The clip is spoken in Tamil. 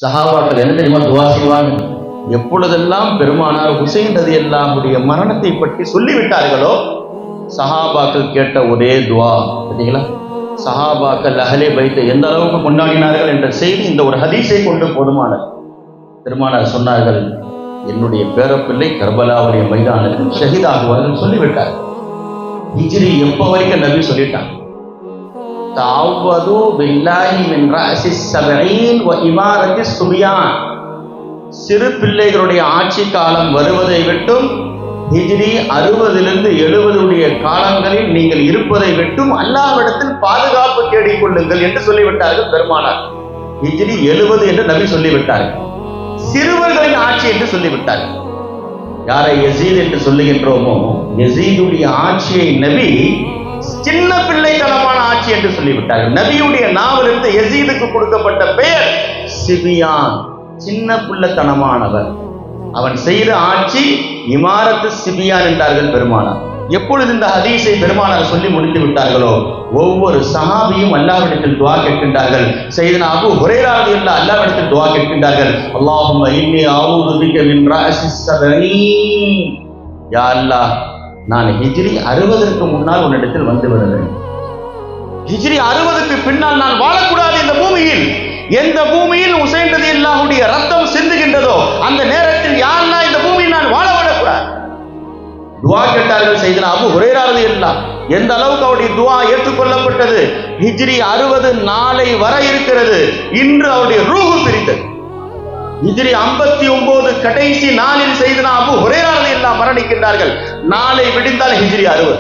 சஹாபாக்கள் என்ன தெரியுமா துவா செய்வாங்க? எப்பொழுதெல்லாம் பெருமானார் ஹுசைன் ரலியல்லாஹுடைய மரணத்தை பற்றி சொல்லிவிட்டார்களோ சஹாபாக்கள் கேட்ட ஒரே துவா பார்த்தீங்களா? சஹாபாக்கள் அஹ்லே பைத்தை எந்த அளவுக்கு கொண்டாடினார்கள் என்ற செய்தி இந்த ஒரு ஹதீஸை கொண்டு போதுமானது. பெருமானார் சொன்னார்கள், என்னுடைய பேரப்பிள்ளை கர்பலாவுடைய மைதானத்தில் ஷஹீதாகுவார்கள் சொல்லிவிட்டார். ஹிஜ்ரி எப்போ வரைக்கும் நபி சொல்லிட்டாங்க, தாவது பில்லாஹி மின் ரஅஸி ஸபஈன் வ இமாரத்தி சுபியான். சிறு பிள்ளைகளுடைய ஆட்சி காலம் வருவதை விட்டும் ஹிஜ்ரி 60 70 காலங்களில் நீங்கள் இருப்பதை விட்டும் அல்லாஹ்விடத்தில் பாதுகாப்பு தேடிக்கொள்ளுங்கள் என்று சொல்லிவிட்டார்கள் பெருமானார். ஹிஜ்ரி 70 என்று நபி சொல்லிவிட்டார்கள். சிறுவர்களின் ஆட்சி என்று சொல்லிவிட்டார்கள். யாரை யசீத் என்று சொல்லுகின்றோமோ யசீதுடைய ஆட்சியை நபி சின்ன பிள்ளைத்தனமான ஆட்சி என்று சொல்லிவிட்டார்கள். நபியுடைய நாவிலிருந்து யசீதுக்கு கொடுக்கப்பட்ட பெயர் சிபியான், சின்ன பிள்ளைத்தனமானவர். அவன் செய்த ஆட்சி இமாரத்து சிபியான் என்றார்கள் பெருமானார். எப்பொழுது இந்த ஹதீஸை பெருமானார் சொல்லி முடித்து விட்டார்களோ ஒவ்வொரு சஹாபியும் அல்லாஹ்விடத்தில் துஆ கேட்கின்றார்கள். சையதுனா அபூ ஹுரைரா ரலியல்லாஹு அல்லாஹ்விடத்தில் துஆ கேட்கின்றார்கள், அல்லாஹும்ம இன்னி அஊது பிக மின் ரஅஸி ஸபஈன். யா அல்லாஹ், நான் ஹிஜ்ரி 60க்கு முன்னால் உன்னிடத்தில் வந்து விடுவேன். ஹிஜ்ரி 60க்கு பின்னால் நான் வாழக்கூடாது இந்த பூமியில். எந்த பூமியில் ஹுசைன் ரலியல்லாஹுடைய ரத்தம் சிந்துகின்றதோ அந்த நேரத்தில் யா அல்லாஹ் இந்த பூமியில் நான் வாழ விடக்கூடாது. துஆ கேட்டார்கள் சையதுனா அபூ ஹுரைரா ரலியல்லாஹு. எந்த அளவுக்கு அவருடைய துஆ ஏற்றுக்கொள்ளப்பட்டது? ஹிஜ்ரி 60 நாளை வர இருக்கிறது. இன்று அவருடைய ரூஹு பிரித்தது. ஹிஜ்ரி 59 கடைசி நாளில் சையதுனா அபூ ஹுரைரா ரலியல்லாஹு மரணிக்கின்றார்கள். நாளை விடிந்தால் ஹிஜ்ரி 60.